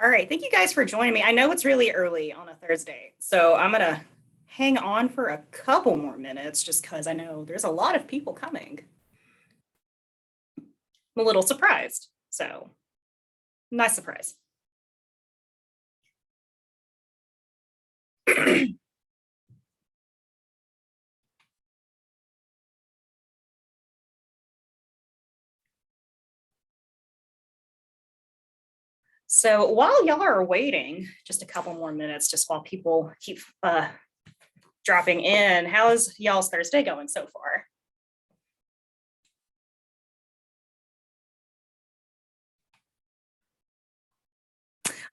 All right, thank you guys for joining me. I know it's really early on a Thursday, so I'm gonna hang on for a couple more minutes just because I know there's a lot of people coming. I'm a little surprised, so nice surprise. So while y'all are waiting, just a couple more minutes, just while people keep dropping in, how is y'all's Thursday going so far?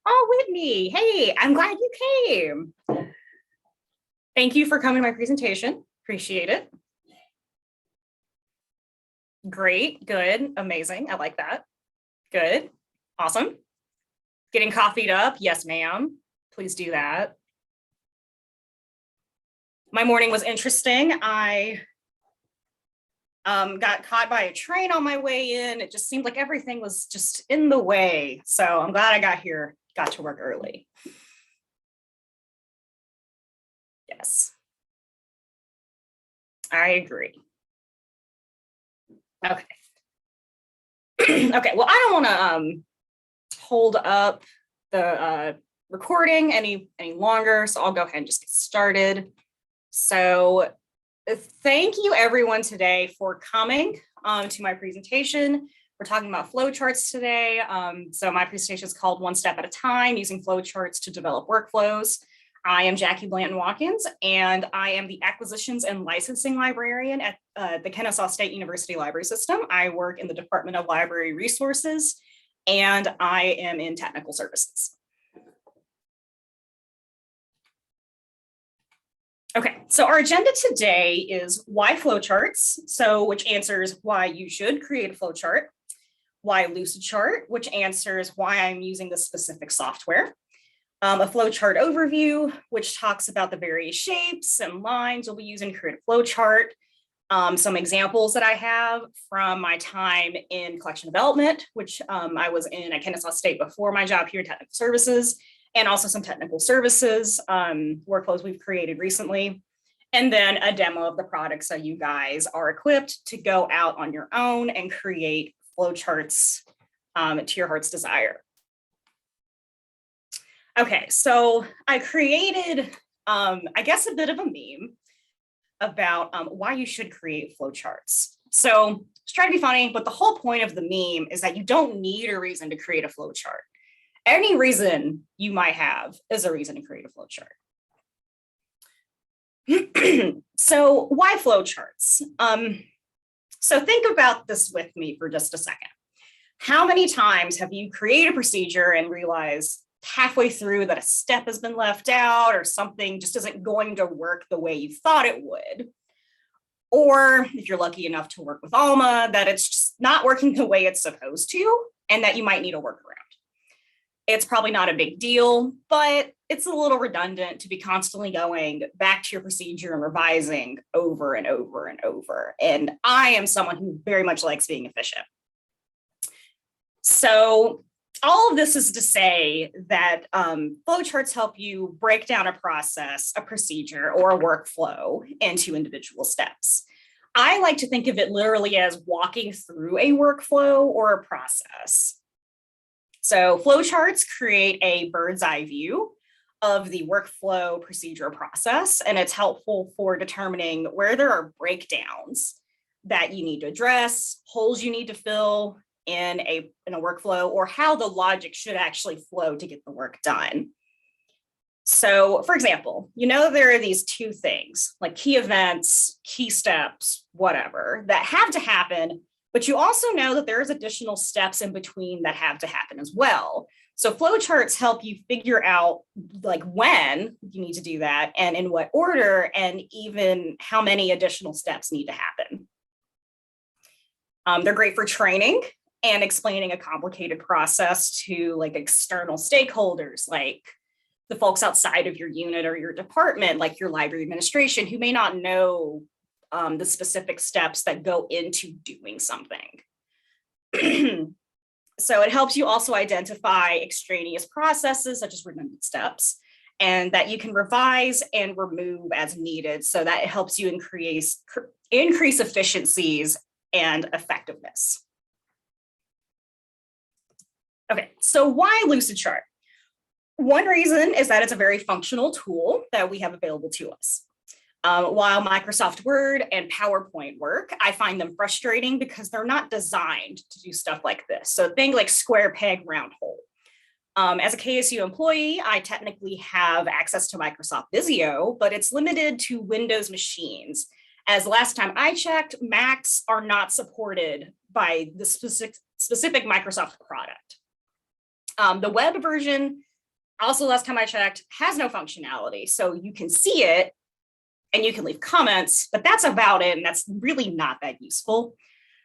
Oh, Whitney, hey, I'm glad you came. Thank you for coming to my presentation. Appreciate it. Great, good, amazing. I like that. Good, awesome. Getting coffeeed up? Yes, ma'am. Please do that. My morning was interesting. I got caught by a train on my way in. It just seemed like everything was just in the way. So I'm glad I got here, got to work early. Yes, I agree. Okay. Okay, well, I don't want to hold up the recording any longer, so I'll go ahead and just get started. So thank you everyone today for coming to my presentation. We're talking about flowcharts today. So my presentation is called One Step at a Time, using flowcharts to develop workflows. I am Jackie Blanton-Watkins, and I am the Acquisitions and Licensing Librarian at the Kennesaw State University Library System. I work in the Department of Library Resources, and I am in technical services. Okay, so our agenda today is why flowcharts, so which answers why you should create a flowchart, why Lucidchart, which answers why I'm using this specific software, a flowchart overview, which talks about the various shapes and lines you'll be using to create a flowchart, some examples that I have from my time in collection development, which I was in at Kennesaw State before my job here in technical services, and also some technical services workflows we've created recently, and then a demo of the product so you guys are equipped to go out on your own and create flowcharts to your heart's desire. Okay, so I created, I guess, a bit of a meme about why you should create flowcharts. So just try to be funny, but the whole point of the meme is that you don't need a reason to create a flowchart. Any reason you might have is a reason to create a flowchart. So why flowcharts? So think about this with me for just a second. How many times have you created a procedure and realized halfway through that a step has been left out or something just isn't going to work the way you thought it would? Or if you're lucky enough to work with Alma, that it's just not working the way it's supposed to and that you might need a workaround. It's probably not a big deal, but it's a little redundant to be constantly going back to your procedure and revising over and over and over. And I am someone who very much likes being efficient. So all of this is to say that flowcharts help you break down a process, a procedure, or a workflow into individual steps. I like to think of it literally as walking through a workflow or a process. So flowcharts create a bird's eye view of the workflow procedure process, and it's helpful for determining where there are breakdowns that you need to address, holes you need to fill in a workflow, or how the logic should actually flow to get the work done. So for example, there are these two things like key events, key steps, whatever, that have to happen, but you also know that there's additional steps in between that have to happen as well. So flowcharts help you figure out like when you need to do that and in what order, and even how many additional steps need to happen. They're great for training and explaining a complicated process to like external stakeholders, like the folks outside of your unit or your department, like your library administration, who may not know the specific steps that go into doing something. So it helps you also identify extraneous processes such as redundant steps, and that you can revise and remove as needed. So that it helps you increase efficiencies and effectiveness. Okay, so why Lucidchart? One reason is that it's a very functional tool that we have available to us. While Microsoft Word and PowerPoint work, I find them frustrating because they're not designed to do stuff like this. So think like square peg, round hole. As a KSU employee, I technically have access to Microsoft Visio, but it's limited to Windows machines. As last time I checked, Macs are not supported by the specific Microsoft product. The web version, also last time I checked, has no functionality. So you can see it and you can leave comments, but that's about it. And that's really not that useful.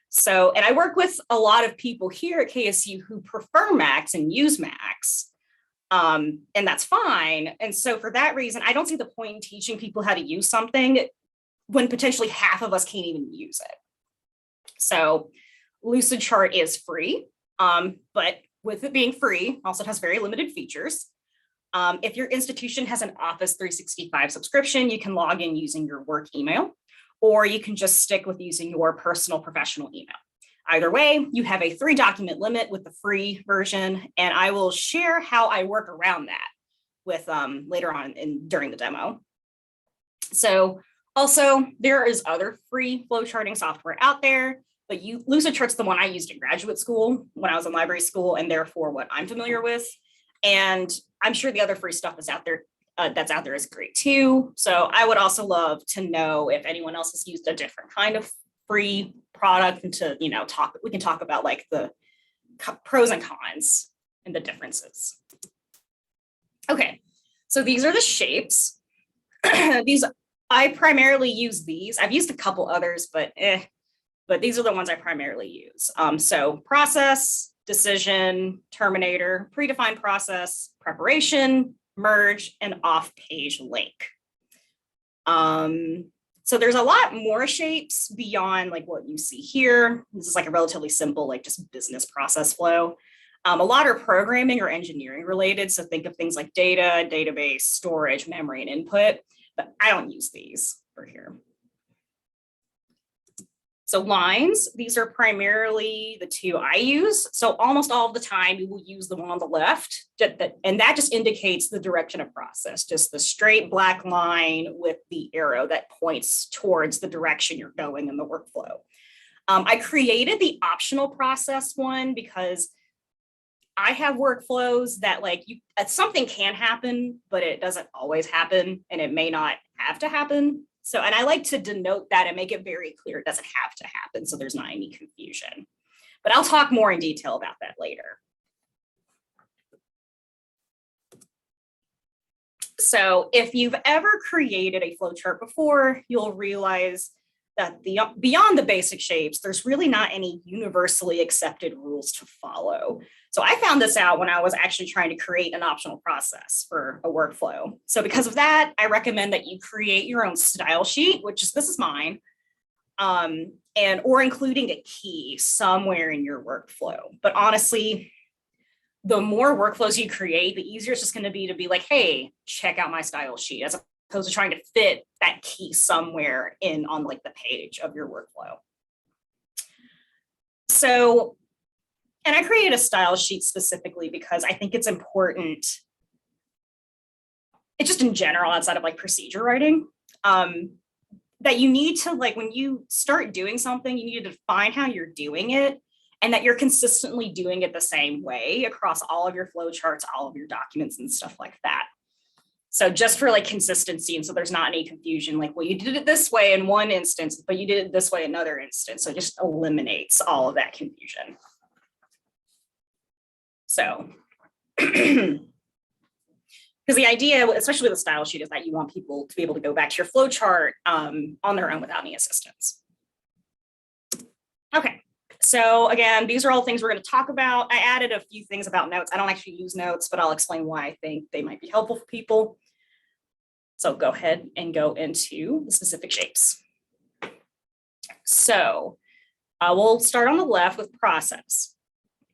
So, and I work with a lot of people here at KSU who prefer Macs and use Macs, and that's fine. And so for that reason, I don't see the point in teaching people how to use something when potentially half of us can't even use it. So Lucidchart is free, but with it being free, also it has very limited features. If your institution has an Office 365 subscription, you can log in using your work email, or you can just stick with using your personal professional email. Either way, you have a 3-document limit with the free version, and I will share how I work around that with later on during the demo. So also, there is other free flowcharting software out there, but Lucidchart's the one I used in graduate school when I was in library school, and therefore what I'm familiar with. And I'm sure the other free stuff is out there. That's out there is great too. So I would also love to know if anyone else has used a different kind of free product, and to we can talk about like the pros and cons and the differences. Okay, so these are the shapes. I primarily use these. I've used a couple others, but these are the ones I primarily use. So process, decision, terminator, predefined process, preparation, merge, and off-page link. So there's a lot more shapes beyond like what you see here. This is like a relatively simple, like just business process flow. A lot are programming or engineering related. So think of things like data, database, storage, memory, and input, but I don't use these for here. So lines, these are primarily the two I use. So almost all of the time, we will use the one on the left, and that just indicates the direction of process, just the straight black line with the arrow that points towards the direction you're going in the workflow. I created the optional process one because I have workflows that like something can happen, but it doesn't always happen, and it may not have to happen. So, and I like to denote that and make it very clear it doesn't have to happen, so there's not any confusion. But I'll talk more in detail about that later. So if you've ever created a flowchart before, you'll realize that beyond the basic shapes, there's really not any universally accepted rules to follow. So I found this out when I was actually trying to create an optional process for a workflow. So because of that, I recommend that you create your own style sheet, this is mine, or including a key somewhere in your workflow. But honestly, the more workflows you create, the easier it's just going to be like, hey, check out my style sheet, as opposed to trying to fit that key somewhere on like the page of your workflow. So, and I created a style sheet specifically because I think it's important. It's just in general, outside of like procedure writing, that you need to, like, when you start doing something, you need to define how you're doing it, and that you're consistently doing it the same way across all of your flowcharts, all of your documents and stuff like that. So just for like consistency, and so there's not any confusion, like, well, you did it this way in one instance, but you did it this way in another instance. So it just eliminates all of that confusion. So, because the idea, especially with the style sheet, is that you want people to be able to go back to your flowchart on their own without any assistance. Okay, so again, these are all things we're going to talk about. I added a few things about notes. I don't actually use notes, but I'll explain why I think they might be helpful for people. So go ahead and go into the specific shapes. So we'll start on the left with process.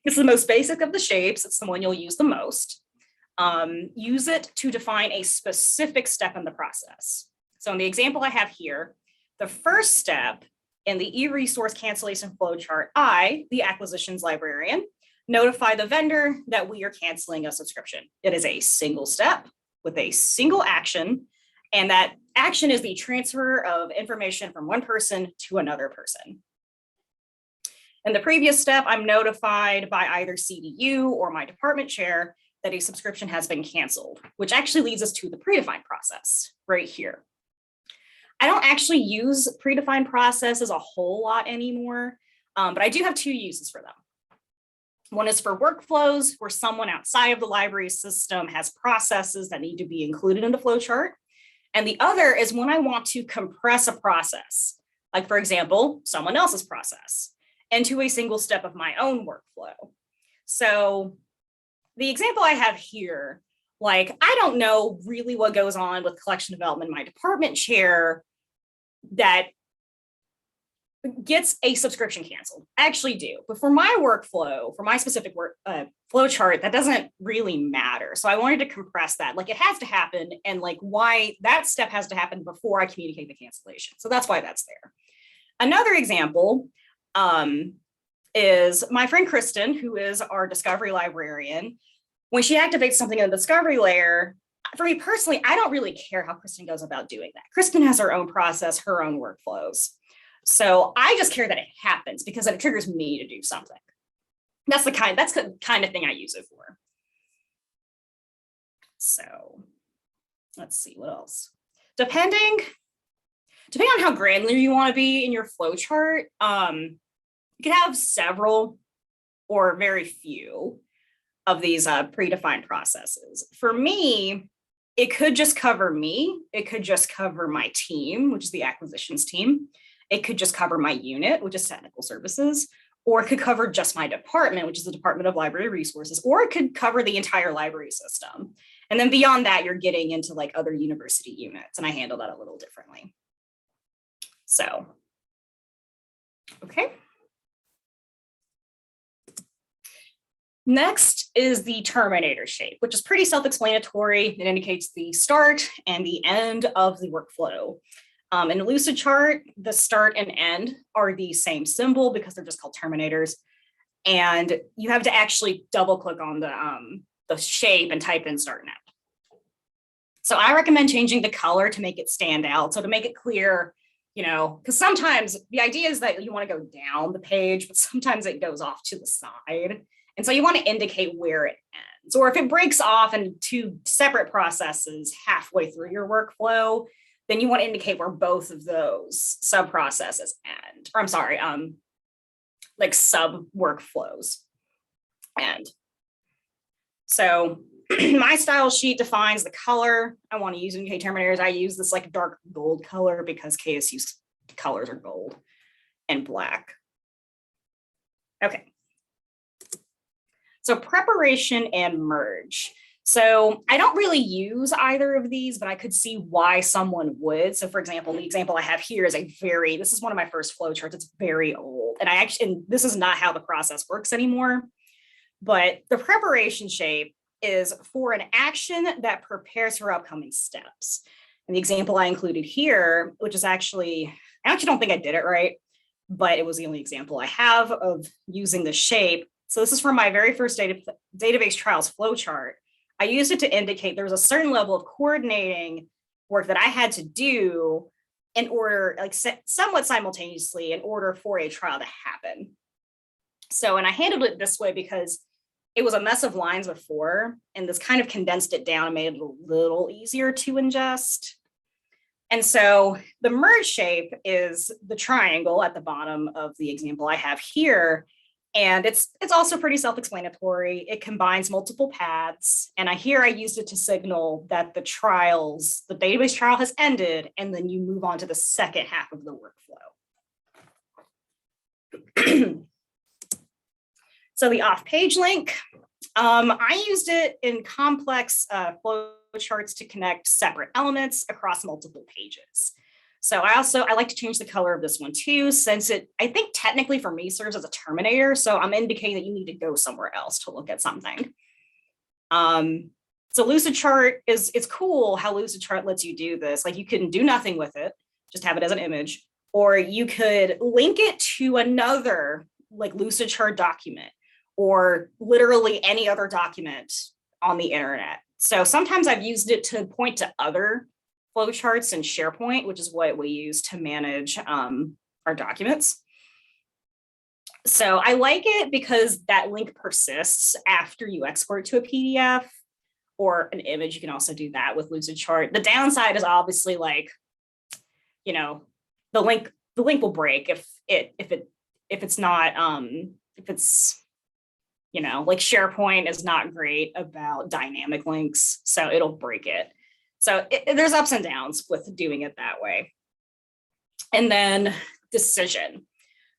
It's the most basic of the shapes. It's the one you'll use the most. Use it to define a specific step in the process. So in the example I have here, the first step in the e-resource cancellation flowchart, I, the acquisitions librarian, notify the vendor that we are canceling a subscription. It is a single step with a single action, and that action is the transfer of information from one person to another person. In the previous step, I'm notified by either CDU or my department chair that a subscription has been canceled, which actually leads us to the predefined process right here. I don't actually use predefined processes a whole lot anymore, but I do have two uses for them. One is for workflows where someone outside of the library system has processes that need to be included in the flowchart. And the other is when I want to compress a process, like for example, someone else's process, into a single step of my own workflow. So the example I have here, like I don't know really what goes on with collection development. My department chair that gets a subscription canceled. I actually do, but for my workflow, for my specific work flow chart, that doesn't really matter. So I wanted to compress that. Like it has to happen, and like why that step has to happen before I communicate the cancellation. So that's why that's there. Another example is my friend Kristen, who is our discovery librarian. When she activates something in the discovery layer, for me personally, I don't really care how Kristen goes about doing that. Kristen has her own process, her own workflows. So I just care that it happens because it triggers me to do something. That's the kind of thing I use it for. So let's see what else. Depending on how granular you want to be in your flow chart, you could have several or very few of these predefined processes. For me, it could just cover me. It could just cover my team, which is the acquisitions team. It could just cover my unit, which is technical services, or it could cover just my department, which is the Department of Library Resources, or it could cover the entire library system. And then beyond that, you're getting into like other university units, and I handle that a little differently. So, okay. Next is the Terminator shape, which is pretty self-explanatory. It indicates the start and the end of the workflow. In Lucidchart, the start and end are the same symbol because they're just called terminators. And you have to actually double click on the shape and type in start and end. So I recommend changing the color to make it stand out. So to make it clear, you know, because sometimes the idea is that you want to go down the page, but sometimes it goes off to the side. And so you want to indicate where it ends. Or if it breaks off into two separate processes halfway through your workflow, then you want to indicate where both of those sub processes end. Or I'm sorry, like sub workflows end. So my style sheet defines the color I want to use in K-Terminators. I use this like dark gold color because KSU's colors are gold and black. Okay. So preparation and merge. So I don't really use either of these, but I could see why someone would. So for example, the example I have here is this is one of my first flowcharts. It's very old. And this is not how the process works anymore. But the preparation shape is for an action that prepares for upcoming steps. And the example I included here, which is I actually don't think I did it right, but it was the only example I have of using the shape. So this is from my very first database trials flowchart. I used it to indicate there was a certain level of coordinating work that I had to do in order, like somewhat simultaneously, in order for a trial to happen. So, and I handled it this way because it was a mess of lines before, and this kind of condensed it down and made it a little easier to ingest. And so the merge shape is the triangle at the bottom of the example I have here. And it's also pretty self-explanatory. It combines multiple paths. And I used it to signal that the database trial has ended, and then you move on to the second half of the workflow. So the off-page link, I used it in complex flow charts to connect separate elements across multiple pages. So I like to change the color of this one too, since I think technically for me serves as a Terminator. So I'm indicating that you need to go somewhere else to look at something. So Lucidchart it's cool how Lucidchart lets you do this. Like you can do nothing with it, just have it as an image, or you could link it to another like Lucidchart document or literally any other document on the internet. So sometimes I've used it to point to other flowcharts in SharePoint, which is what we use to manage our documents. So I like it because that link persists after you export to a PDF or an image. You can also do that with Lucidchart. The downside is obviously like, you know, the link will break if it's not if it's, you know, like SharePoint is not great about dynamic links, so it'll break it. So there's ups and downs with doing it that way. And then decision.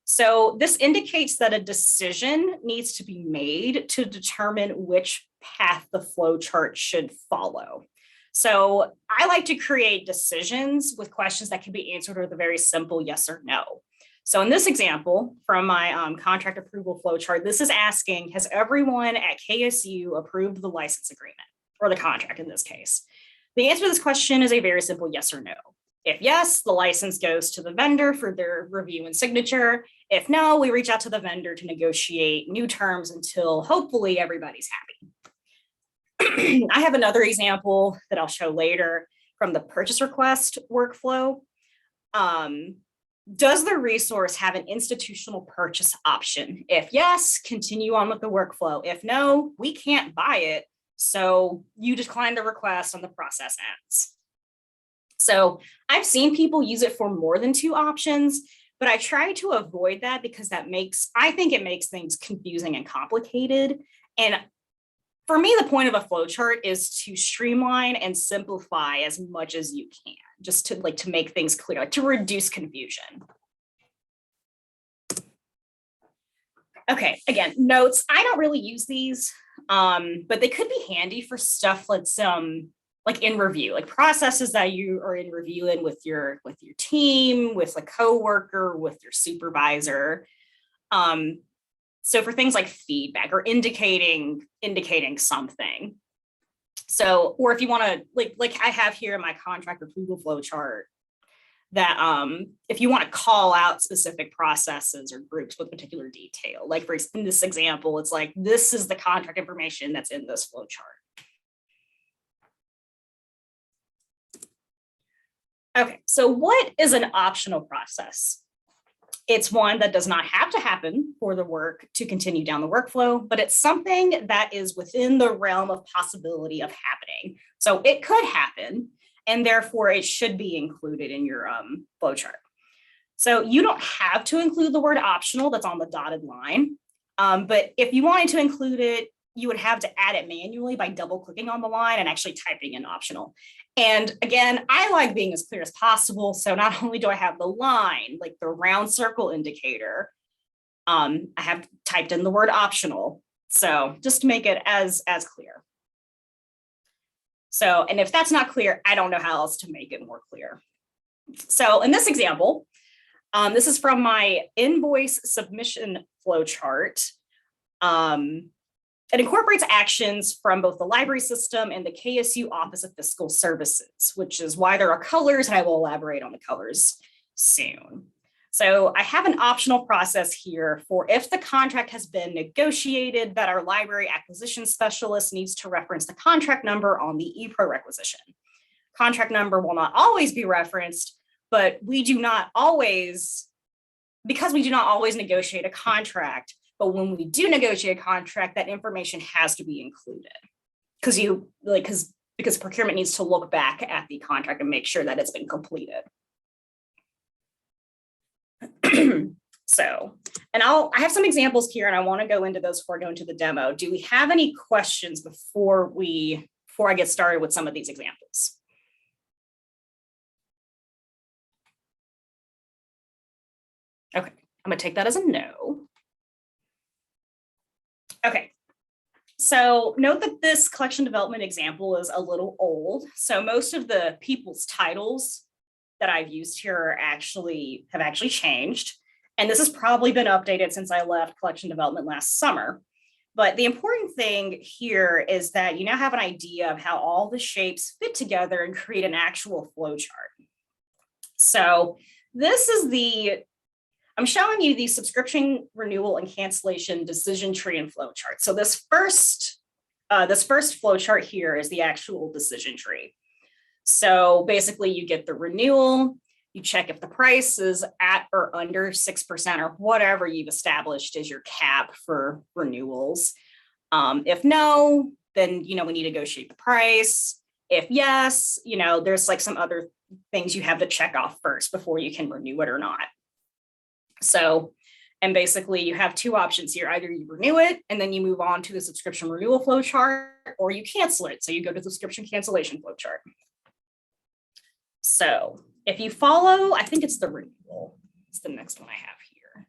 So this indicates that a decision needs to be made to determine which path the flowchart should follow. So I like to create decisions with questions that can be answered with a very simple yes or no. So in this example from my contract approval flowchart, this is asking, has everyone at KSU approved the license agreement or the contract in this case? The answer to this question is a very simple yes or no. If yes, the license goes to the vendor for their review and signature. If no, we reach out to the vendor to negotiate new terms until hopefully everybody's happy. I have another example that I'll show later from the purchase request workflow. Does the resource have an institutional purchase option? If yes, continue on with the workflow. If no, we can't buy it. So you decline the request and the process ends. So I've seen people use it for more than two options, but I try to avoid that because I think it makes things confusing and complicated. And for me, the point of a flowchart is to streamline and simplify as much as you can, just to make things clear, like to reduce confusion. Okay, again, notes. I don't really use these, but they could be handy for stuff that's like in review, like processes that you are in review in with your team, with a coworker, with your supervisor. So for things like feedback or indicating something. So, or if you want to, like I have here in my contract approval flow chart, that if you want to call out specific processes or groups with particular detail, like for in this example, it's like, this is the contract information that's in this flow chart. Okay, so what is an optional process? It's one that does not have to happen for the work to continue down the workflow, but it's something that is within the realm of possibility of happening. So it could happen, and therefore it should be included in your flowchart. So you don't have to include the word optional that's on the dotted line, but if you wanted to include it, you would have to add it manually by double clicking on the line and actually typing in optional. And again, I like being as clear as possible. So not only do I have the line, like the round circle indicator, I have typed in the word optional. So just to make it as clear. So, and if that's not clear, I don't know how else to make it more clear. So in this example, this is from my invoice submission flowchart. It incorporates actions from both the library system and the KSU Office of Fiscal Services, which is why there are colors, and I will elaborate on the colors soon. So I have an optional process here for if the contract has been negotiated, that our library acquisition specialist needs to reference the contract number on the ePro requisition. Contract number will not always be referenced, but we do not always negotiate a contract. But when we do negotiate a contract, that information has to be included because procurement needs to look back at the contract and make sure that it's been completed. So, and I have some examples here, and I want to go into those before I go into the demo. Do we have any questions before I get started with some of these examples? Okay, I'm going to take that as a no. Okay, so note that this collection development example is a little old. So most of the people's titles that I've used here have actually changed. And this has probably been updated since I left collection development last summer. But the important thing here is that you now have an idea of how all the shapes fit together and create an actual flow chart. So this is I'm showing you the subscription renewal and cancellation decision tree and flow chart. So this first flow chart here is the actual decision tree. So basically you get the renewal, you check if the price is at or under 6% or whatever you've established as your cap for renewals. If no, then, we need to negotiate the price. If yes, there's like some other things you have to check off first before you can renew it or not. So, and basically you have two options here. Either you renew it and then you move on to the subscription renewal flow chart, or you cancel it. So you go to the subscription cancellation flow chart. So if you follow, I think it's the renewal. It's the next one I have here.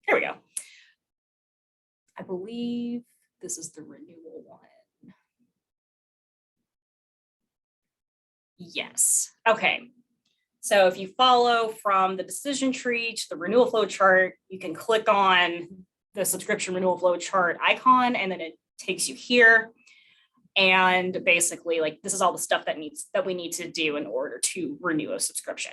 Here we go. I believe this is the renewal one. Yes. Okay. So if you follow from the decision tree to the renewal flow chart, you can click on the subscription renewal flow chart icon, and then it takes you here. And basically, like, this is all the stuff that we need to do in order to renew a subscription.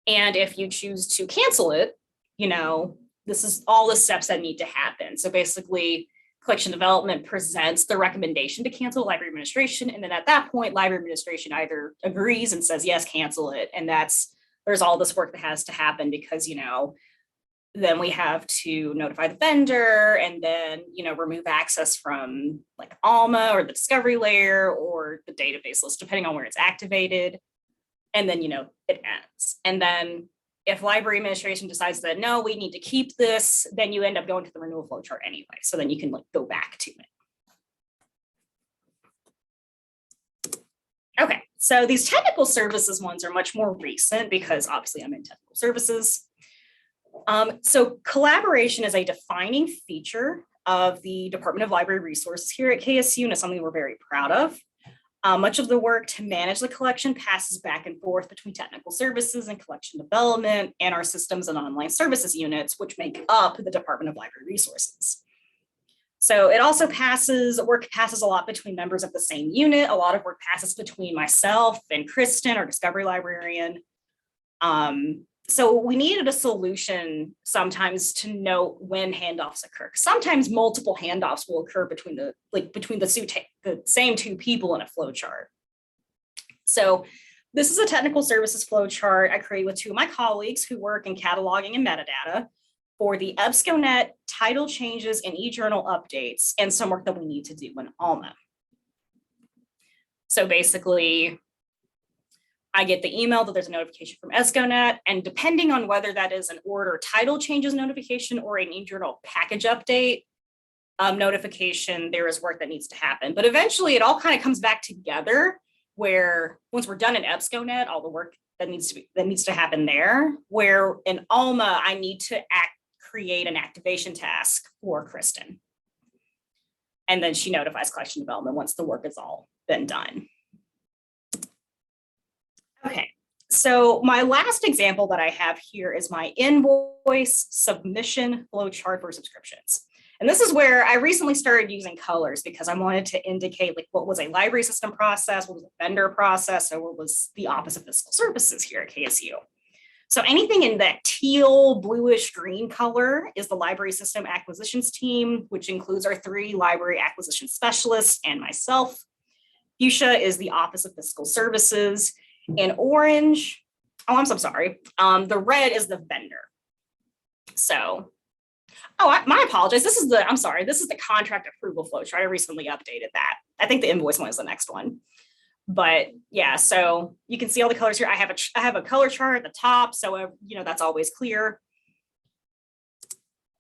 And if you choose to cancel it, this is all the steps that need to happen. So basically, collection development presents the recommendation to cancel library administration. And then at that point, library administration either agrees and says, yes, cancel it. And there's all this work that has to happen because, then we have to notify the vendor and then, remove access from like ALMA or the discovery layer or the database list, depending on where it's activated. And then, it ends. And then if library administration decides that, no, we need to keep this, then you end up going to the renewal flow chart anyway. So then you can go back to it. Okay, so these technical services ones are much more recent because obviously I'm in technical services. So collaboration is a defining feature of the Department of Library Resources here at KSU, and it's something we're very proud of. Much of the work to manage the collection passes back and forth between technical services and collection development and our systems and online services units, which make up the Department of Library Resources. So it also work passes a lot between members of the same unit. A lot of work passes between myself and Kristen, our discovery librarian. So we needed a solution sometimes to note when handoffs occur. Sometimes multiple handoffs will occur between the same two people in a flow chart. So this is a technical services flow chart I created with two of my colleagues who work in cataloging and metadata for the EBSCOnet title changes and eJournal updates and some work that we need to do in ALMA. So basically, I get the email that there's a notification from EBSCOnet, and depending on whether that is an order title changes notification or an eJournal package update notification, there is work that needs to happen. But eventually it all kind of comes back together where once we're done in EBSCOnet, all the work that needs to happen there, where in ALMA, I need to create an activation task for Kristen. And then she notifies collection development once the work is all been done. Okay, so my last example that I have here is my invoice submission flow chart for subscriptions. And this is where I recently started using colors because I wanted to indicate like what was a library system process, what was a vendor process, or what was the Office of Fiscal Services here at KSU. So anything in that teal, bluish, green color is the library system acquisitions team, which includes our 3 library acquisition specialists and myself. Fuchsia is the Office of Fiscal Services. And orange, I'm so sorry. The red is the vendor. So, my apologies. This is the contract approval flow chart. I recently updated that. I think the invoice one is the next one. But yeah, so you can see all the colors here. I have a color chart at the top, so that's always clear.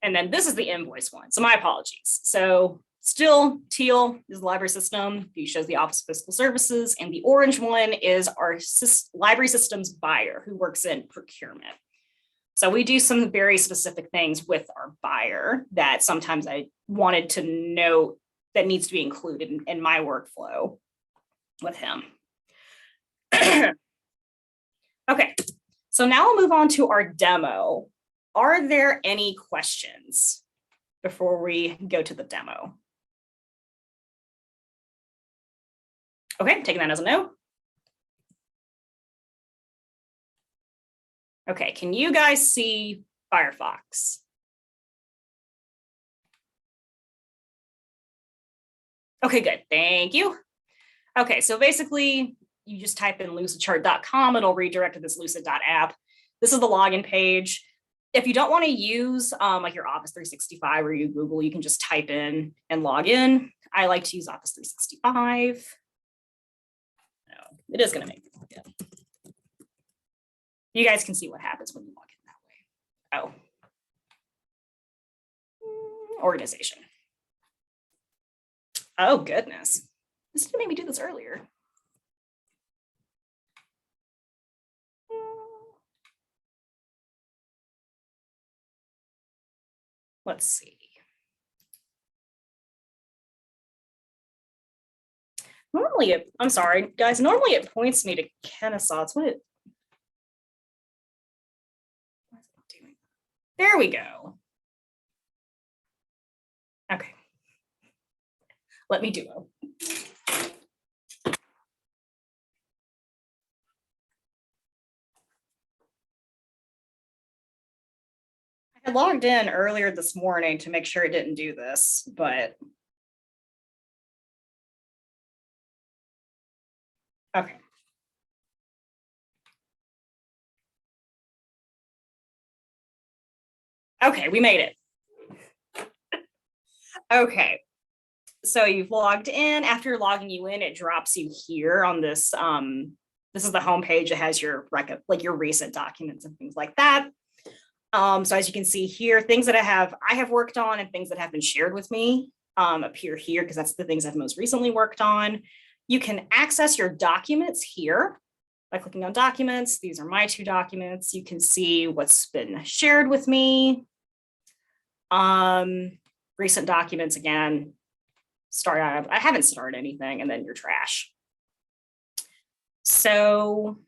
And then this is the invoice one. So my apologies. So still teal is the library system. Fuchsia is the Office of Fiscal Services. And the orange one is our library systems buyer who works in procurement. So we do some very specific things with our buyer that sometimes I wanted to note that needs to be included in my workflow with him. Okay, so now we'll move on to our demo. Are there any questions before we go to the demo? Okay, taking that as a no. Okay, can you guys see Firefox? Okay, good, thank you. Okay, so basically you just type in lucidchart.com, it'll redirect to this lucid.app. This is the login page. If you don't want to use like your Office 365 or you Google, you can just type in and log in. I like to use Office 365. No, it is going to make me log in. You guys can see what happens when you log in that way. Oh. Organization. Oh, goodness. This didn't make me do this earlier. Let's see. Normally, I'm sorry, guys. Normally, it points me to Kennesaw. It's what it. Why is it not doing? There we go. Okay. Let me do it. I logged in earlier this morning to make sure it didn't do this, but okay. Okay, we made it. Okay, so you've logged in. After logging you in, it drops you here on this. This is the home page. It has your like your recent documents and things like that. So as you can see here, things that I have worked on and things that have been shared with me appear here because that's the things I've most recently worked on. You can access your documents here by clicking on documents. These are my 2 documents. You can see what's been shared with me. Recent documents again. I haven't started anything, and then your trash. So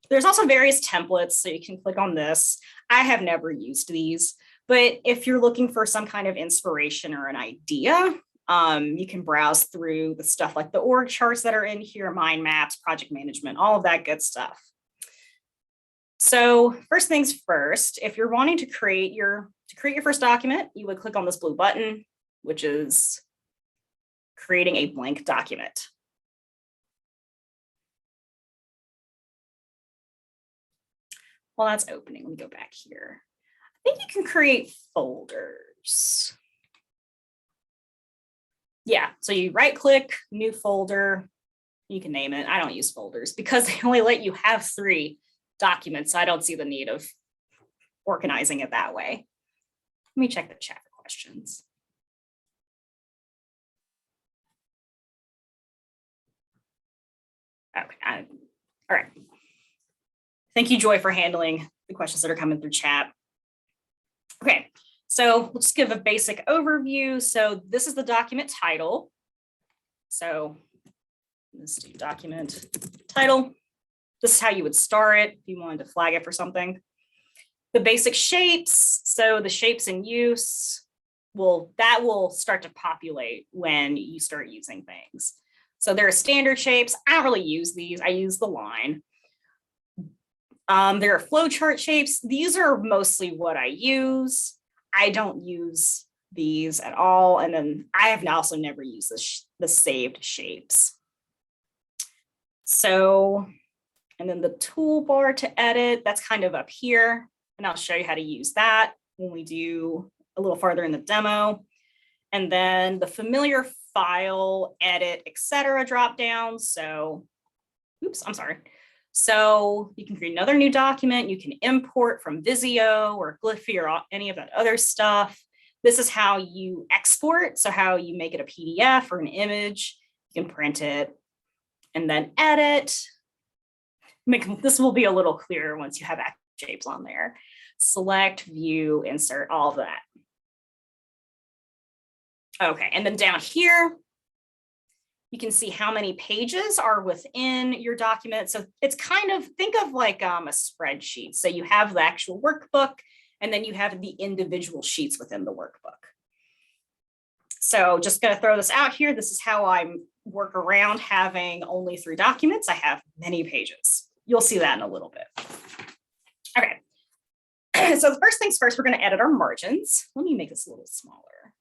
there's also various templates, so you can click on this. I have never used these, but if you're looking for some kind of inspiration or an idea, you can browse through the stuff like the org charts that are in here, mind maps, project management, all of that good stuff. So first things first, if you're wanting to create your first document, you would click on this blue button, which is creating a blank document. While that's opening, let me go back here. I think you can create folders. Yeah, so you right click, new folder, you can name it. I don't use folders because they only let you have 3 documents. So I don't see the need of organizing it that way. Let me check the chat for questions. Okay, all right. Thank you, Joy, for handling the questions that are coming through chat. Okay, so we'll just give a basic overview. So this is the document title. So let's do document title. This is how you would start it if you wanted to flag it for something. The basic shapes. So the shapes in use, that will start to populate when you start using things. So there are standard shapes. I don't really use these. I use the line. There are flowchart shapes. These are mostly what I use. I don't use these at all. And then I have also never used the saved shapes. So, and then the toolbar to edit, that's kind of up here. And I'll show you how to use that when we do a little farther in the demo. And then the familiar file, edit, etc. drop down. So, oops, I'm sorry. So you can create another new document. You can import from Visio or Glyphy or any of that other stuff. This is how you export. So how you make it a PDF or an image. You can print it and then edit. This will be a little clearer once you have active shapes on there. Select, view, insert, all of that. Okay, and then down here, You can see how many pages are within your document. So it's kind of, think of like a spreadsheet. So you have the actual workbook, and then you have the individual sheets within the workbook. So just going to throw this out here. This is how I work around having only 3 documents. I have many pages. You'll see that in a little bit. Okay. So the first things first, we're going to edit our margins. Let me make this a little smaller.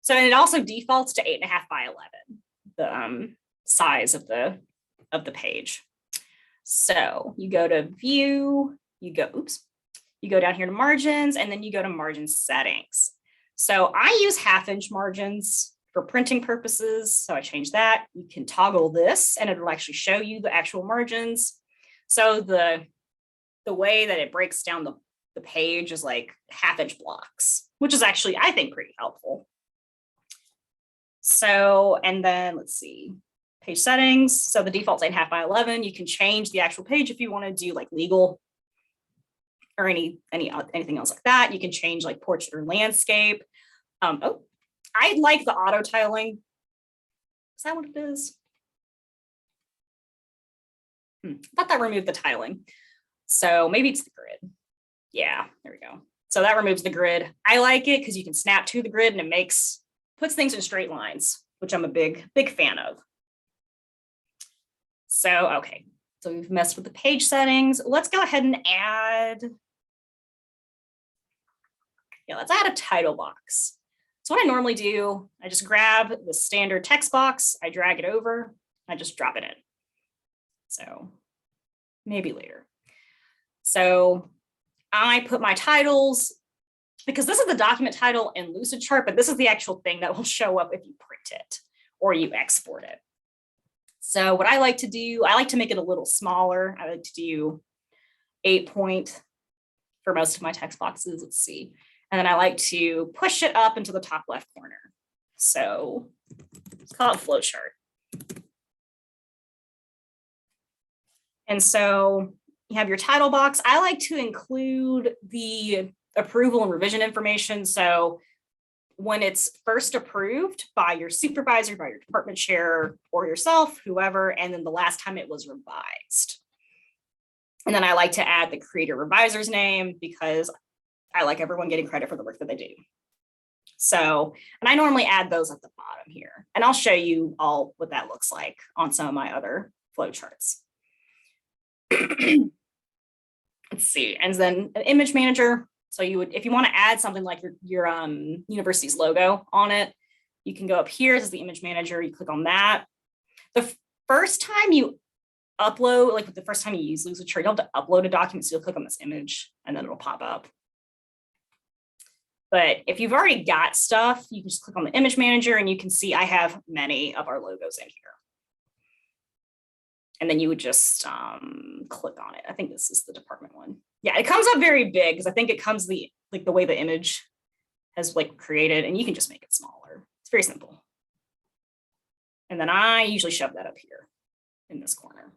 So it also defaults to 8.5 by 11, the size of the page. So you go to view, you go down here to margins, and then you go to margin settings. So I use 1/2-inch margins for printing purposes. So I change that. You can toggle this and it'll actually show you the actual margins. So the way that it breaks down the page is like 1/2-inch blocks, which is actually, I think, pretty helpful. So, and then let's see, page settings. So the default's 8.5 by 11. You can change the actual page if you want to do like legal or anything else like that. You can change like portrait or landscape. I like the auto tiling. Is that what it is? I thought that removed the tiling. So maybe it's the grid. Yeah, there we go. So that removes the grid. I like it because you can snap to the grid and it puts things in straight lines, which I'm a big fan of. So, okay. So we've messed with the page settings. Let's go ahead and let's add a title box. So what I normally do, I just grab the standard text box, I drag it over, I just drop it in. So maybe later. So I put my titles, because this is the document title in Lucidchart, but this is the actual thing that will show up if you print it or you export it. So what I like to do, I like to make it a little smaller. I like to do 8 point for most of my text boxes. Let's see. And then I like to push it up into the top left corner. So let's call it flowchart. And so you have your title box. I like to include the approval and revision information. So when it's first approved by your supervisor, by your department chair, or yourself, whoever, and then the last time it was revised. And then I like to add the creator revisor's name because I like everyone getting credit for the work that they do. So, and I normally add those at the bottom here, and I'll show you all what that looks like on some of my other flowcharts. Let's see, and then an image manager. So you would, if you want to add something like your university's logo on it, you can go up here. This is the image manager. You click on that. The first time you upload, like the first time you use Lucidchart, you'll have to upload a document. So you'll click on this image and then it'll pop up. But if you've already got stuff, you can just click on the image manager and you can see I have many of our logos in here. And then you would just click on it. I think this is the department one. Yeah, it comes up very big because I think it comes the way the image has like created, and you can just make it smaller. It's very simple. And then I usually shove that up here in this corner.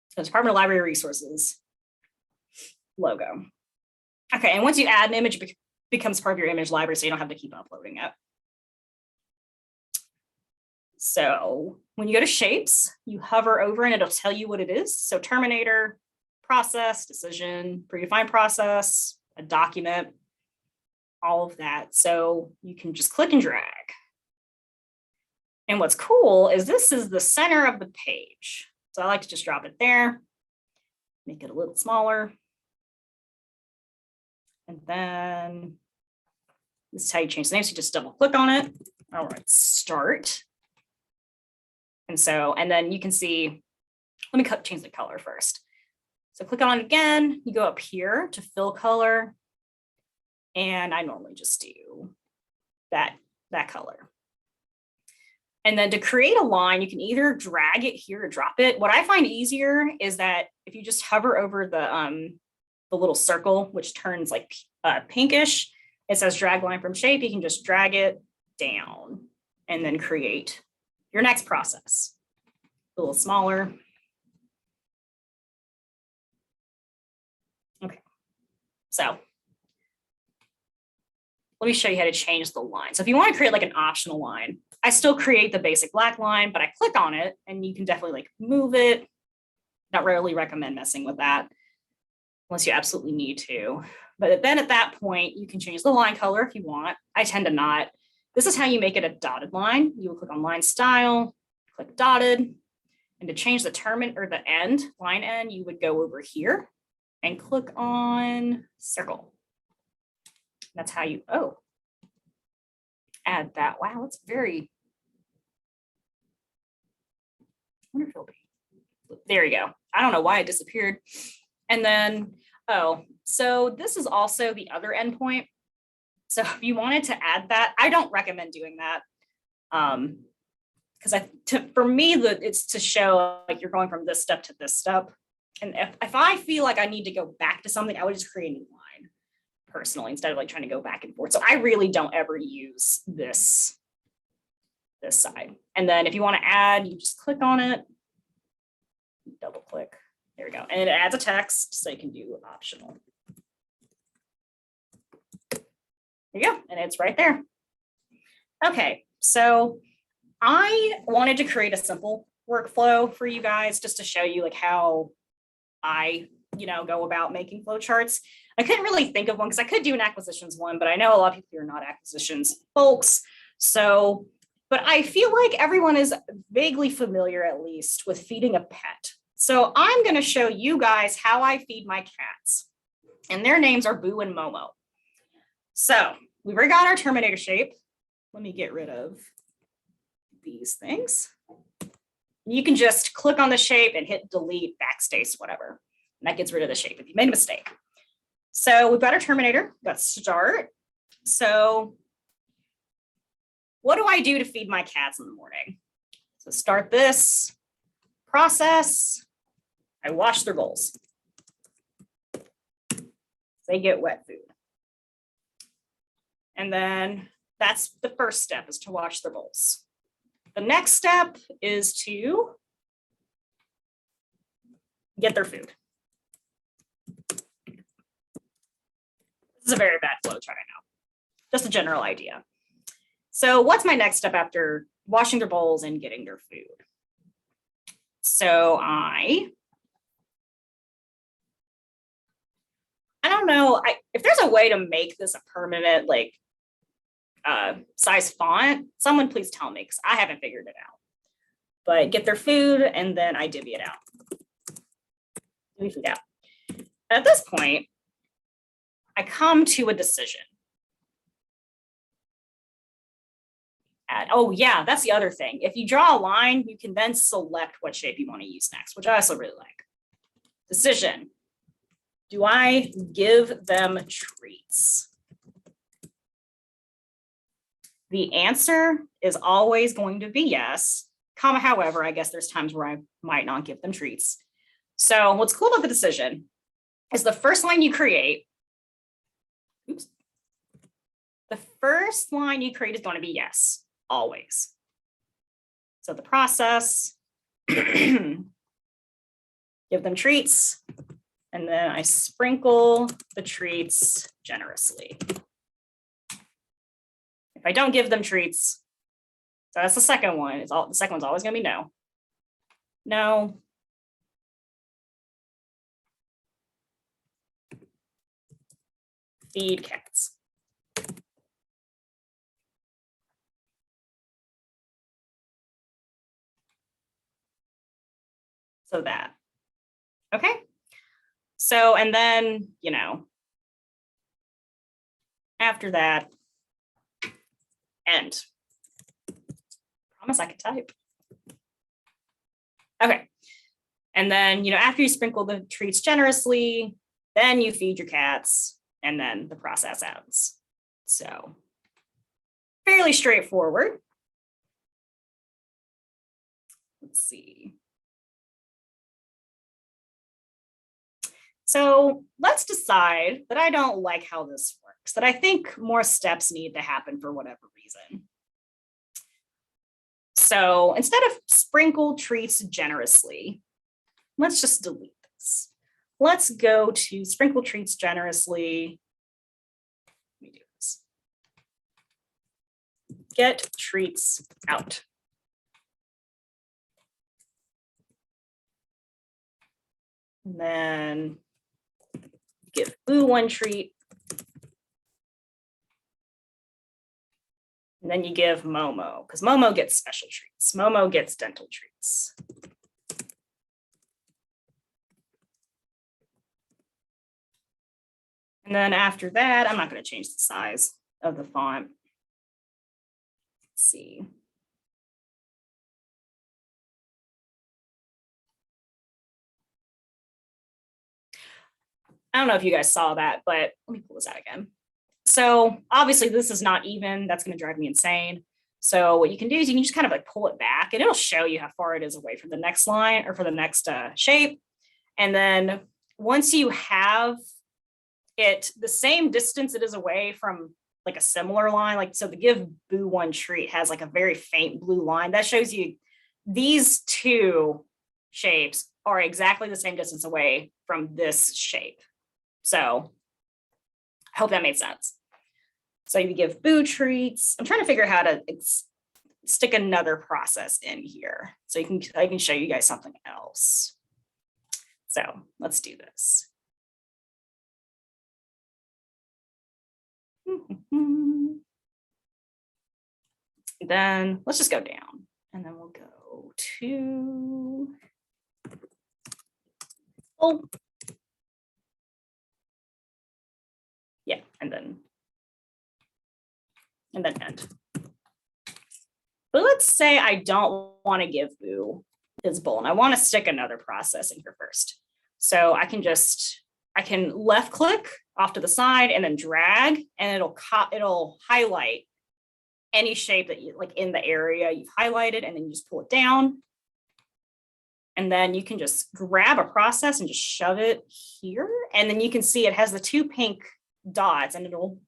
So Department of Library Resources logo. Okay, and once you add an image, it becomes part of your image library, so you don't have to keep uploading it. So when you go to shapes, you hover over and it'll tell you what it is. So Terminator, process, decision, predefined process, a document, all of that. So you can just click and drag. And what's cool is this is the center of the page. So I like to just drop it there, make it a little smaller. And then this is how you change the name. So you just double click on it. All right, start. And so, and then you can see, let me change the color first. So click on it again, you go up here to fill color. And I normally just do that color. And then to create a line, you can either drag it here or drop it. What I find easier is that if you just hover over the little circle, which turns like pinkish, it says drag line from shape. You can just drag it down and then create your next process. A little smaller. Okay, so let me show you how to change the line. So if you want to create like an optional line, I still create the basic black line, but I click on it and you can definitely like move it. Not really recommend messing with that unless you absolutely need to. But then at that point, you can change the line color if you want. I tend to not. This is how you make it a dotted line. You will click on line style, click dotted, and to change the term or the end, line end, you would go over here and click on circle. That's how you, add that. Wow, that's very, I wonder if it'll be, there you go. I don't know why it disappeared. And then, so this is also the other endpoint. So if you wanted to add that, I don't recommend doing that. Because for me, it's to show like you're going from this step to this step. And if I feel like I need to go back to something, I would just create a new line personally instead of like trying to go back and forth. So I really don't ever use this side. And then if you want to add, you just click on it, double click. There we go. And it adds a text, so you can do optional. There you go. And it's right there. Okay, so I wanted to create a simple workflow for you guys just to show you like how I, go about making flowcharts. I couldn't really think of one because I could do an acquisitions one, but I know a lot of people are not acquisitions folks. So, but I feel like everyone is vaguely familiar at least with feeding a pet. So I'm going to show you guys how I feed my cats. And their names are Boo and Momo. So we've already got our Terminator shape. Let me get rid of these things. You can just click on the shape and hit delete, backspace, whatever. And that gets rid of the shape if you made a mistake. So we've got our Terminator, we've got start. So what do I do to feed my cats in the morning? So start this process. I wash their bowls. They get wet food. And then that's the first step, is to wash their bowls. The next step is to get their food. This is a very bad flow chart, I know. Just a general idea. So what's my next step after washing their bowls and getting their food? So I don't know if there's a way to make this a permanent size font. Someone please tell me, because I haven't figured it out. But get their food and then I divvy it out. At this point, I come to a decision. Oh yeah, that's the other thing. If you draw a line, you can then select what shape you want to use next, which I also really like. Decision. Do I give them treats? The answer is always going to be yes, however, I guess there's times where I might not give them treats. So what's cool about the decision is the first line you create, the first line you create is going to be yes, always. So the process, give them treats, and then I sprinkle the treats generously. If I don't give them treats, so that's the second one. The second one's always going to be no. No. Feed cats. So that. Okay. So, and then, after that, end. Promise I can type. Okay. And then, after you sprinkle the treats generously, then you feed your cats and then the process ends. So fairly straightforward. Let's see. So let's decide that I don't like how this works, that I think more steps need to happen for whatever reason. So instead of sprinkle treats generously, let's just delete this. Let's go to sprinkle treats generously. Let me do this. get treats out. And then give Boo one treat. And then you give Momo, because Momo gets special treats. Momo gets dental treats. And then after that, I'm not going to change the size of the font. Let's see. I don't know if you guys saw that, but let me pull this out again. So obviously this is not even, that's going to drive me insane. So what you can do is you can just kind of like pull it back and it'll show you how far it is away from the next line or for the next shape. And then once you have it the same distance it is away from like a similar line, like so the give Boo one treat has like a very faint blue line that shows you these two shapes are exactly the same distance away from this shape. So I hope that made sense. So you give Boo treats. I'm trying to figure out how to stick another process in here. So I can show you guys something else. So let's do this. Then let's just go down and then we'll go to yeah, and then end. But let's say I don't want to give Boo his bowl and I want to stick another process in here first. So I can left click off to the side and then drag and it'll highlight any shape that you like in the area you've highlighted, and then you just pull it down. And then you can just grab a process and just shove it here. And then you can see it has the two pink dots and it'll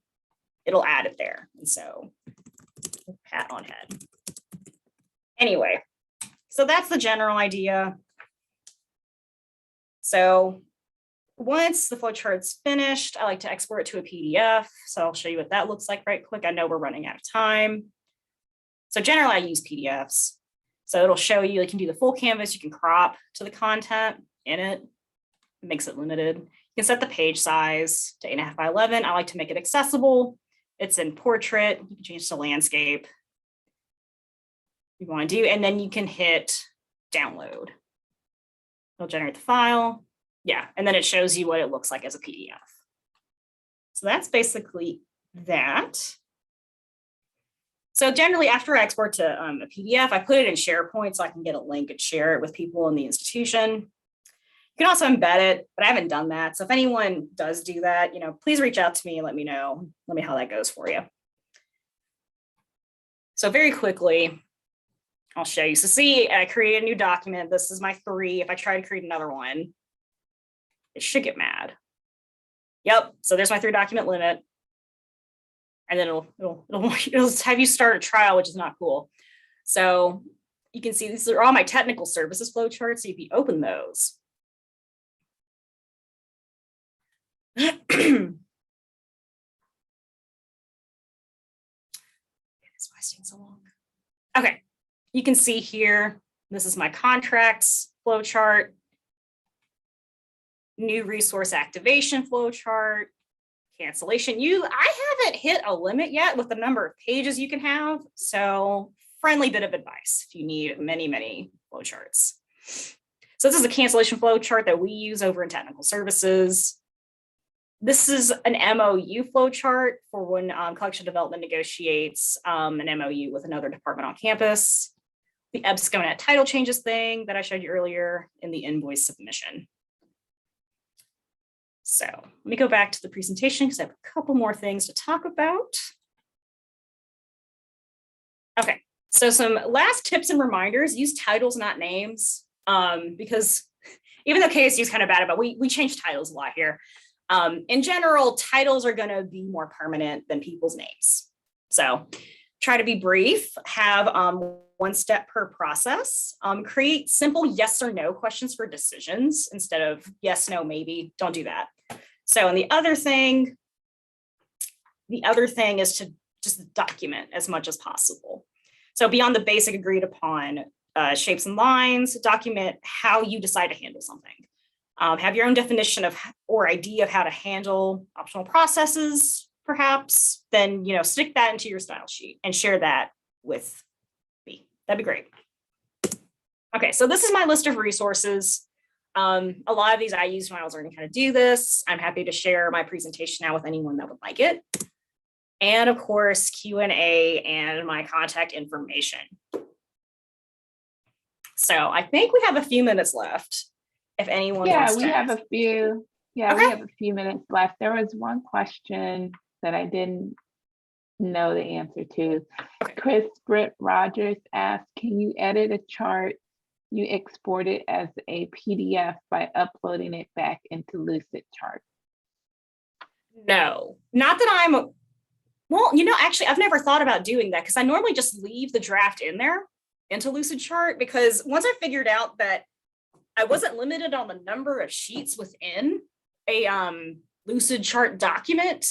add it there. And so pat on head. Anyway, so that's the general idea. So once the flowchart's finished, I like to export it to a PDF. So I'll show you what that looks like right quick. I know we're running out of time. So generally I use PDFs. So it'll show you can do the full canvas. You can crop to the content in it. It makes it limited. You can set the page size to 8.5 by 11. I like to make it accessible. It's in portrait. You can change to landscape. You want to do, and then you can hit download. It'll generate the file. Yeah, and then it shows you what it looks like as a PDF. So that's basically that. So generally after I export to a PDF, I put it in SharePoint so I can get a link and share it with people in the institution. You can also embed it, but I haven't done that. So if anyone does do that, please reach out to me and let me know how that goes for you. So very quickly, I'll show you. So see, I create a new document. This is my 3. If I try to create another one, it should get mad. Yep. So there's my 3 document limit. And then it'll have you start a trial, which is not cool. So you can see these are all my technical services flowcharts. So if you open those, it's wasting so long. Okay, you can see here, this is my contracts flowchart, new resource activation flowchart, cancellation. I haven't hit a limit yet with the number of pages you can have. So friendly bit of advice if you need many, many flowcharts. So this is a cancellation flowchart that we use over in technical services. This is an MOU flowchart for when collection development negotiates an MOU with another department on campus. The EBSCOnet title changes thing that I showed you earlier in the invoice submission. So let me go back to the presentation because I have a couple more things to talk about. Okay, so some last tips and reminders: use titles, not names, because even though KSU is kind of bad about it, we change titles a lot here. In general, titles are going to be more permanent than people's names. So try to be brief, have 1 step per process, create simple yes or no questions for decisions instead of yes, no, maybe. Don't do that. So, and the other thing is just document as much as possible. So beyond the basic agreed upon shapes and lines, document how you decide to handle something. Have your own definition of or idea of how to handle optional processes, perhaps, then stick that into your style sheet and share that with me. That'd be great. Okay, so this is my list of resources. A lot of these I used when I was learning how to do this. I'm happy to share my presentation now with anyone that would like it. And of course, Q&A and my contact information. So I think we have a few minutes left. If anyone wants to we have ask. a few. Yeah, Okay. we have a few minutes left. There was one question that I didn't know the answer to. Okay. Chris Britt Rogers asked, can you edit a chart you export it as a PDF by uploading it back into Lucidchart? No, not that I'm, well, actually, I've never thought about doing that because I normally just leave the draft in there into Lucidchart, because once I figured out that I wasn't limited on the number of sheets within a Lucidchart document,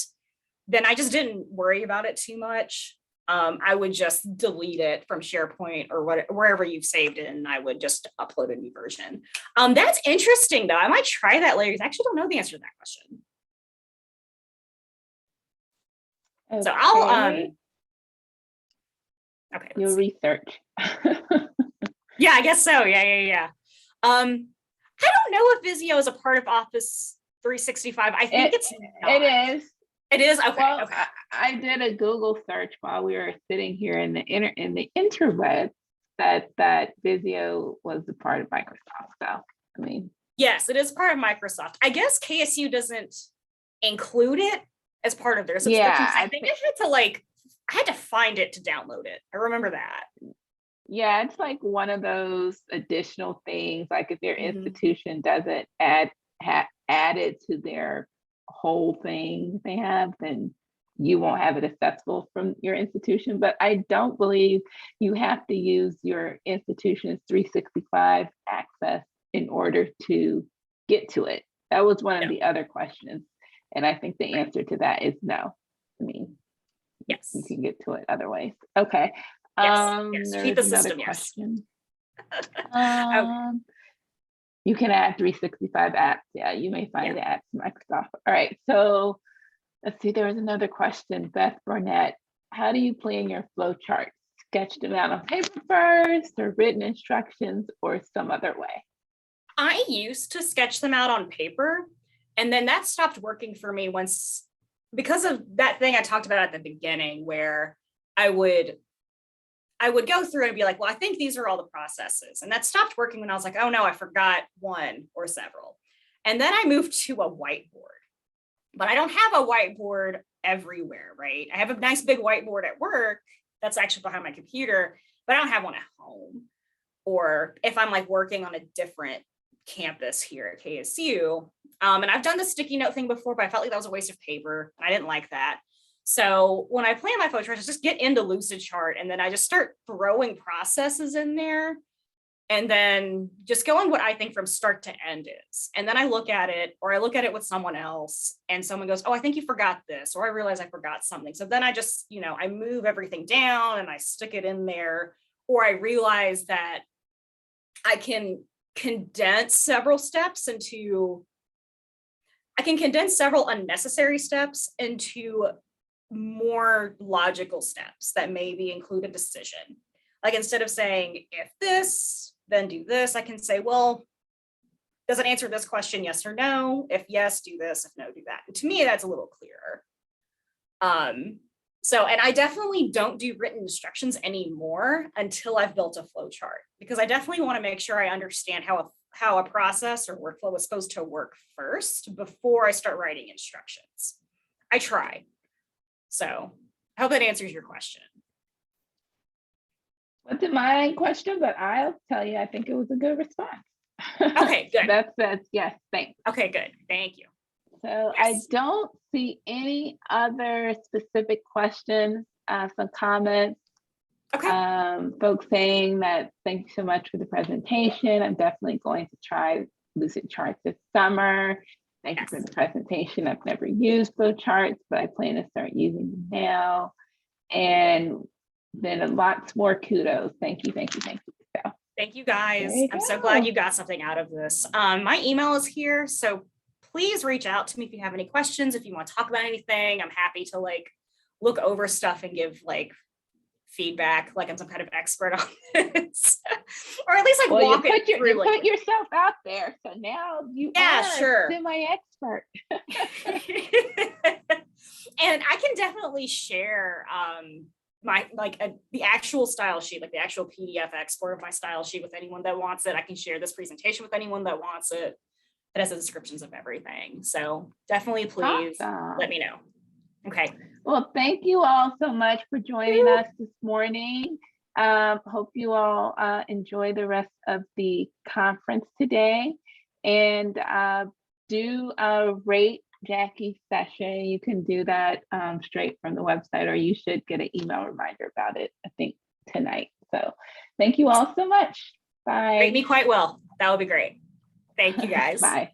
then I just didn't worry about it too much. I would just delete it from SharePoint or wherever you've saved it, and I would just upload a new version. That's interesting, though. I might try that later because I actually don't know the answer to that question. Okay. So I'll okay. You'll research. Yeah, I guess so. Yeah. I don't know if Visio is a part of Office 365. I think it's not. It is. It is? Okay. Well, okay. I did a Google search while we were sitting here in the interweb that Visio was a part of Microsoft. So, I mean. Yes, it is part of Microsoft. I guess KSU doesn't include it as part of their subscription. Yeah, I think I had to find it to download it. I remember that. Yeah, it's like one of those additional things, like if your institution doesn't add it to their whole thing they have, then you won't have it accessible from your institution. But I don't believe you have to use your institution's 365 access in order to get to it. That was one of the other questions. And I think the answer to that is no. I mean, yes, you can get to it other ways. Okay. Yes. Cheat the system, question. Okay. You can add 365 apps. Yeah, you may find it at Microsoft. All right, so let's see, there was another question. Beth Burnett, how do you plan your flow chart? Sketch them out on paper first, or written instructions, or some other way? I used to sketch them out on paper, and then that stopped working for me because of that thing I talked about at the beginning, where I would go through and be like, well, I think these are all the processes. And that stopped working when I was like, oh no, I forgot one or several. And then I moved to a whiteboard, but I don't have a whiteboard everywhere, right? I have a nice big whiteboard at work that's actually behind my computer, but I don't have one at home. Or if I'm like working on a different campus here at KSU, and I've done the sticky note thing before, but I felt like that was a waste of paper. I didn't like that. So when I plan my flowcharts, I just get into Lucidchart, and then I just start throwing processes in there, and then just going what I think from start to end is. And then I look at it, or I look at it with someone else, and someone goes, oh, I think you forgot this, or I realize I forgot something. So then I just, I move everything down and I stick it in there, or I realize that I can condense several unnecessary steps into more logical steps that maybe include a decision. Like instead of saying, if this, then do this, I can say, well, does it answer this question, yes or no? If yes, do this, if no, do that. And to me, that's a little clearer. And I definitely don't do written instructions anymore until I've built a flow chart, because I definitely want to make sure I understand how a process or workflow is supposed to work first before I start writing instructions. I try. So I hope that answers your question. Wasn't my question, but I'll tell you, I think it was a good response. Okay, good. That's yes, thanks. Okay, good. Thank you. So yes. I don't see any other specific questions, some comments. Okay. Folks saying that thank you so much for the presentation. I'm definitely going to try Lucidchart this summer. Thank you for the presentation. I've never used flowcharts, but I plan to start using them now. And then lots more kudos. Thank you, thank you, thank you. So, Thank you guys. there you I'm so go. glad you got something out of this. My email is here, so please reach out to me if you have any questions, if you want to talk about anything. I'm happy to like look over stuff and give like feedback, like I'm some kind of expert on this, or at least like Well, walk it through. You put yourself out there, so now you are sure. semi-expert. And I can definitely share my the actual style sheet, like the actual PDF export of my style sheet with anyone that wants it. I can share this presentation with anyone that wants it. It has the descriptions of everything. So definitely please let me know. Okay. Well, thank you all so much for joining us this morning. Hope you all enjoy the rest of the conference today, and do rate Jackie's session. You can do that straight from the website, or you should get an email reminder about it, I think, tonight. So thank you all so much. Bye. Rate me quite well. That would be great. Thank you guys. Bye.